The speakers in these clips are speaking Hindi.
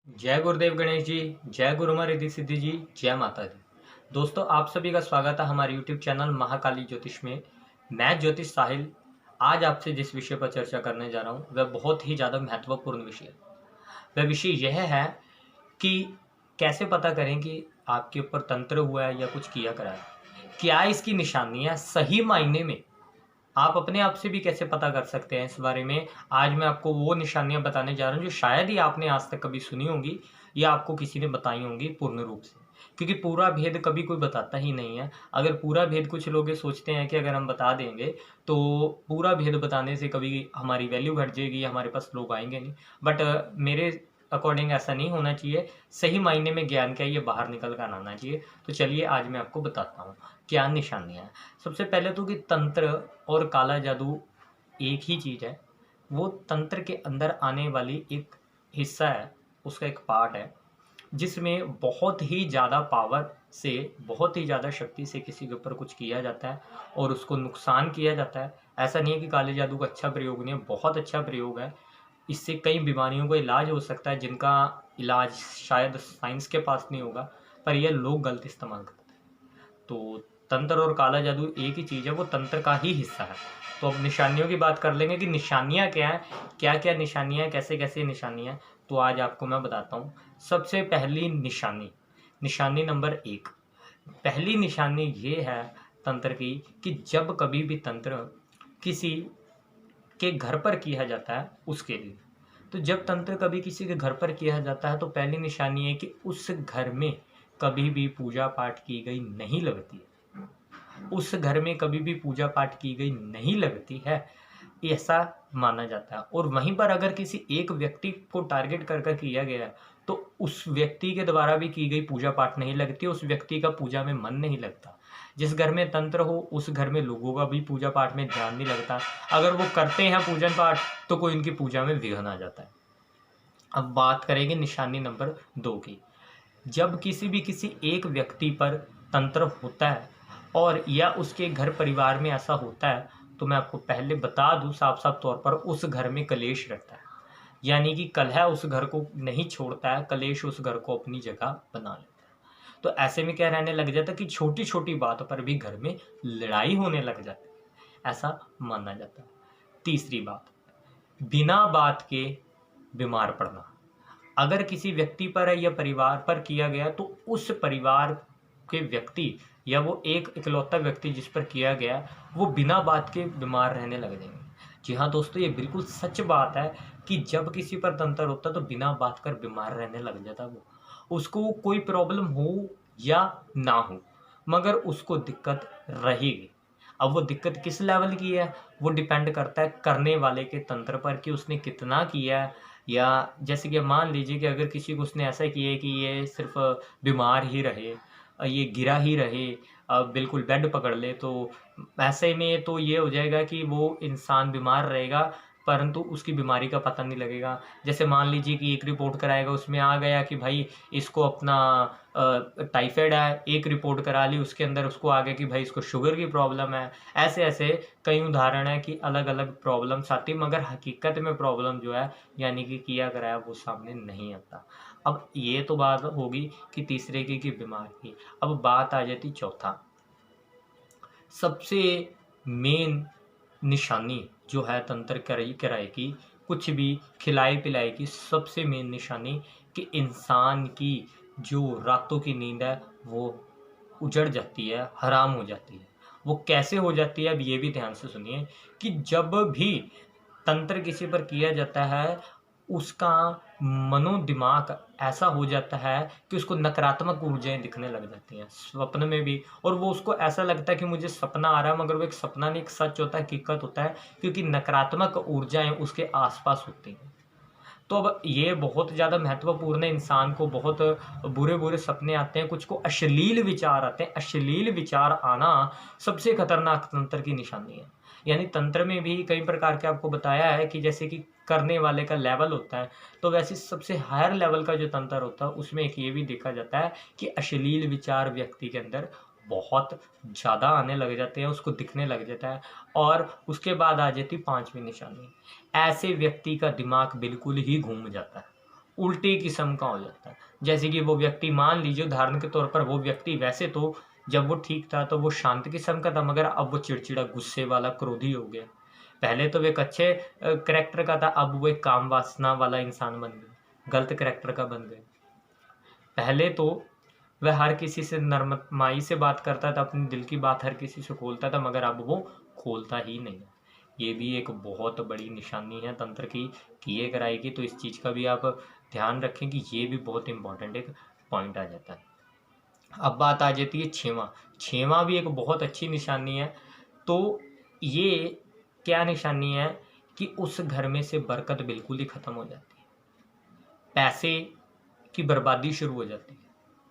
जय गुरुदेव गणेश जी। जय गुरुमा रिद्धि सिद्धि जी। जय माता दी। दोस्तों, आप सभी का स्वागत है हमारे YouTube चैनल महाकाली ज्योतिष में। मैं ज्योतिष साहिल आज आपसे जिस विषय पर चर्चा करने जा रहा हूँ वह बहुत ही ज़्यादा महत्वपूर्ण विषय है। वह विषय यह है कि कैसे पता करें कि आपके ऊपर तंत्र हुआ है या कुछ किया करा है। क्या इसकी निशानियाँ सही मायने में आप अपने आप से भी कैसे पता कर सकते हैं, इस बारे में आज मैं आपको वो निशानियां बताने जा रहा हूं जो शायद ही आपने आज तक कभी सुनी होंगी या आपको किसी ने बताई होंगी पूर्ण रूप से। क्योंकि पूरा भेद कभी कोई बताता ही नहीं है। अगर पूरा भेद कुछ लोग ये सोचते हैं कि अगर हम बता देंगे तो पूरा भेद बताने से कभी हमारी वैल्यू घट जाएगी, हमारे पास लोग आएंगे नहीं। बट मेरे अकॉर्डिंग ऐसा नहीं होना चाहिए। सही मायने में ज्ञान क्या है ये बाहर निकल कर आना चाहिए। तो चलिए आज मैं आपको बताता हूँ क्या निशानियाँ हैं। सबसे पहले तो कि तंत्र और काला जादू एक ही चीज़ है। वो तंत्र के अंदर आने वाली एक हिस्सा है, उसका एक पार्ट है जिसमें बहुत ही ज़्यादा पावर से, बहुत ही ज़्यादा शक्ति से किसी के ऊपर कुछ किया जाता है और उसको नुकसान किया जाता है। ऐसा नहीं है कि काले जादू का अच्छा प्रयोग नहीं है, बहुत अच्छा प्रयोग है। इससे कई बीमारियों का इलाज हो सकता है जिनका इलाज शायद साइंस के पास नहीं होगा, पर यह लोग गलत इस्तेमाल करते हैं। तो तंत्र और काला जादू एक ही चीज़ है, वो तंत्र का ही हिस्सा है। तो अब निशानियों की बात कर लेंगे कि निशानियाँ क्या हैं, क्या क्या निशानियाँ हैं, कैसे कैसे निशानियाँ हैं। तो आज आपको मैं बताता हूँ। सबसे पहली निशानी, निशानी नंबर 1, पहली निशानी ये है तंत्र की कि जब कभी भी तंत्र किसी के घर पर किया जाता है उसके लिए, तो जब तंत्र कभी किसी के घर पर किया जाता है तो पहली निशानी है कि उस घर में कभी भी पूजा पाठ की गई नहीं लगती है। उस घर में कभी भी पूजा पाठ की गई नहीं लगती है, ऐसा माना जाता है। और वहीं पर अगर किसी एक व्यक्ति को टारगेट कर कर किया गया है तो उस व्यक्ति के द्वारा भी की गई पूजा पाठ नहीं लगती, उस व्यक्ति का पूजा में मन नहीं लगता। जिस घर में तंत्र हो उस घर में लोगों का भी पूजा पाठ में ध्यान नहीं लगता। अगर वो करते हैं पूजन पाठ तो कोई उनकी पूजा में विघ्न आ जाता है। अब बात करेंगे निशानी नंबर 2 की। जब किसी एक व्यक्ति पर तंत्र होता है और या उसके घर परिवार में ऐसा होता है तो मैं आपको पहले बता दूं साफ साफ तौर पर, उस घर में कलेश रहता है। यानी कि कलह उस घर को नहीं छोड़ता है, कलेश उस घर को अपनी जगह बना लेता है। तो ऐसे में क्या रहने लग जाता है कि छोटी छोटी बात पर भी घर में लड़ाई होने लग जाती है, ऐसा माना जाता है। तीसरी बात, बिना बात के बीमार पड़ना। अगर किसी व्यक्ति पर या परिवार पर किया गया तो उस परिवार के व्यक्ति या वो एक इकलौता व्यक्ति जिस पर किया गया वो बिना बात के बीमार रहने लग जाएंगे। जी हाँ दोस्तों, ये बिल्कुल सच बात है कि जब किसी पर तंत्र होता है तो बिना बात कर बीमार रहने लग जाता है। वो उसको कोई प्रॉब्लम हो या ना हो मगर उसको दिक्कत रहेगी। अब वो दिक्कत किस लेवल की है वो डिपेंड करता है करने वाले के तंत्र पर कि उसने कितना किया है। या जैसे कि मान लीजिए कि अगर किसी को उसने ऐसा किया है कि ये सिर्फ बीमार ही रहे, ये गिरा ही रहे, बिल्कुल बेड पकड़ ले, तो ऐसे में तो ये हो जाएगा कि वो इंसान बीमार रहेगा परंतु उसकी बीमारी का पता नहीं लगेगा। जैसे मान लीजिए कि एक रिपोर्ट कराएगा, उसमें आ गया कि भाई इसको अपना टाइफाइड है, एक रिपोर्ट करा ली उसके अंदर उसको आ गया कि भाई इसको शुगर की प्रॉब्लम है। ऐसे ऐसे कई उदाहरण है कि अलग अलग प्रॉब्लम्स आती मगर हकीकत में प्रॉब्लम जो है यानी कि किया कराया वो सामने नहीं आता। अब ये तो बात होगी कि तीसरे की बीमार की। अब बात आ जाती चौथा, सबसे मेन निशानी जो है तंत्र किराए की, कुछ भी खिलाई पिलाई की सबसे मेन निशानी कि इंसान की जो रातों की नींद है वो उजड़ जाती है, हराम हो जाती है। वो कैसे हो जाती है अब ये भी ध्यान से सुनिए कि जब भी तंत्र किसी पर किया जाता है उसका मनोदिमाग ऐसा हो जाता है कि उसको नकारात्मक ऊर्जाएं दिखने लग जाती हैं स्वप्न में भी। और वो उसको ऐसा लगता है कि मुझे सपना आ रहा है मगर वो एक सपना नहीं, एक सच होता है, हकीकत होता है, क्योंकि नकारात्मक ऊर्जाएं उसके आसपास होती हैं। तो अब ये बहुत ज़्यादा महत्वपूर्ण है। इंसान को बहुत बुरे बुरे सपने आते हैं, कुछ को अश्लील विचार आते हैं। अश्लील विचार आना सबसे खतरनाक तंत्र की निशानी है। यानी तंत्र में भी कई प्रकार के आपको बताया है कि जैसे कि करने वाले का लेवल होता है, तो वैसे सबसे हायर लेवल का जो तंत्र होता है उसमें एक ये भी देखा जाता है कि अश्लील विचार व्यक्ति के अंदर बहुत ज़्यादा आने लग जाते हैं, उसको दिखने लग जाता है। और उसके बाद आ जाती पांचवी निशानी, ऐसे व्यक्ति का दिमाग बिल्कुल ही घूम जाता है। उल्टी किस्म का हो जाता है। जैसे कि वो व्यक्ति, मान लीजिए उदाहरण के तौर पर, वो व्यक्ति वैसे तो जब वो ठीक था तो वो शांत किस्म का था, मगर अब वो चिड़चिड़ा, गुस्से वाला, क्रोधी हो गया। पहले तो वो एक अच्छे करैक्टर का था, अब वो एक काम वासना वाला इंसान बन गया, गलत करैक्टर का बन गया। पहले तो वह हर किसी से नरमाई से बात करता था, अपने दिल की बात हर किसी से खोलता था, मगर अब वो खोलता ही नहीं। ये भी एक बहुत बड़ी निशानी है तंत्र की किए कराई की, तो इस चीज़ का भी आप ध्यान रखें कि ये भी बहुत इंपॉर्टेंट एक पॉइंट आ जाता है। अब बात आ जाती है छेवां। छेवां भी एक बहुत अच्छी निशानी है। तो ये क्या निशानी है कि उस घर में से बरकत बिल्कुल ही ख़त्म हो जाती है, पैसे की बर्बादी शुरू हो जाती है,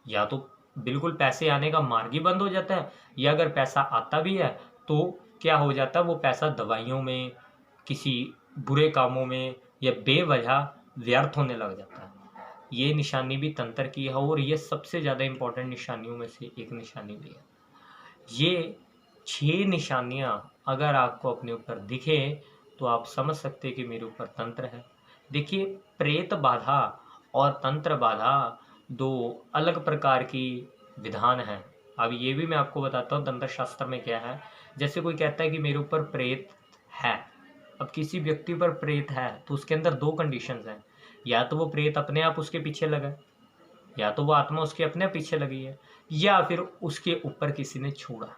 या तो बिल्कुल पैसे आने का मार्ग ही बंद हो जाता है, या अगर पैसा आता भी है तो क्या हो जाता है, वो पैसा दवाइयों में, किसी बुरे कामों में या बेवजह व्यर्थ होने लग जाता है। ये निशानी भी तंत्र की है, और ये सबसे ज़्यादा इम्पोर्टेंट निशानियों में से एक निशानी भी है। ये 6 निशानियाँ अगर आपको अपने ऊपर दिखे तो आप समझ सकते हैं कि मेरे ऊपर तंत्र है। देखिए, प्रेत बाधा और तंत्र बाधा 2 अलग प्रकार की विधान हैं। अब ये भी मैं आपको बताता हूँ तंत्र शास्त्र में क्या है। जैसे कोई कहता है कि मेरे ऊपर प्रेत है, अब किसी व्यक्ति पर प्रेत है तो उसके अंदर 2 कंडीशंस हैं, या तो वो प्रेत अपने आप उसके पीछे लगा है, या तो वो आत्मा उसके अपने पीछे लगी है, या फिर उसके ऊपर किसी ने छोड़ा।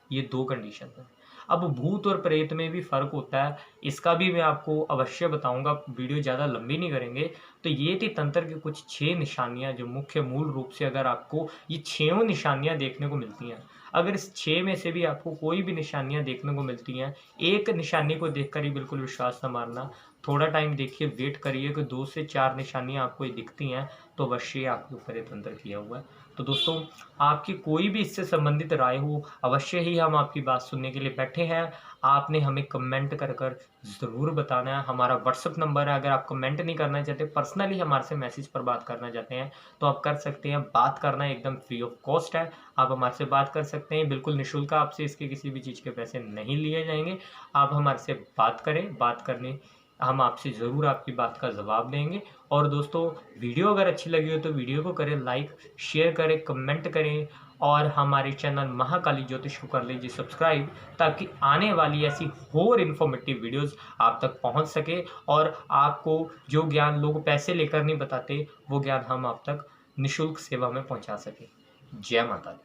ये 2 कंडीशन है। अब भूत और प्रेत में भी फ़र्क होता है, इसका भी मैं आपको अवश्य बताऊंगा, वीडियो ज़्यादा लंबी नहीं करेंगे। तो ये थी तंत्र की कुछ 6 निशानियां, जो मुख्य मूल रूप से अगर आपको ये 6 निशानियां देखने को मिलती हैं, अगर इस 6 में से भी आपको कोई भी निशानियां देखने को मिलती हैं, एक निशानी को देखकर ही बिल्कुल विश्वास न मारना, थोड़ा टाइम देखिए, वेट करिए कि 2 से 4 निशानियां आपको दिखती हैं तो अवश्य आपके ऊपर ये तंत्र किया हुआ है। तो दोस्तों, आपकी कोई भी इससे संबंधित राय हो, अवश्य ही हम आपकी बात सुनने के लिए बैठे हैं। आपने हमें कमेंट कर कर ज़रूर बताना है। हमारा व्हाट्सअप नंबर है, अगर आप कमेंट नहीं करना चाहते, पर्सनली हमारे से मैसेज पर बात करना चाहते हैं तो आप कर सकते हैं। बात करना एकदम फ्री ऑफ कॉस्ट है, आप हमारे से बात कर सकते हैं, बिल्कुल निःशुल्क, आपसे इसके किसी भी चीज़ के पैसे नहीं लिए जाएंगे। आप हमारे से बात करें, बात करने हम आपसे ज़रूर आपकी बात का जवाब देंगे। और दोस्तों, वीडियो अगर अच्छी लगी हो तो वीडियो को करें लाइक, शेयर करें, कमेंट करें, और हमारे चैनल महाकाली ज्योतिष को कर लीजिए सब्सक्राइब, ताकि आने वाली ऐसी और इन्फॉर्मेटिव वीडियोस आप तक पहुंच सके, और आपको जो ज्ञान लोग पैसे लेकर नहीं बताते, वो ज्ञान हम आप तक निःशुल्क सेवा में पहुंचा सके। जय माता दी।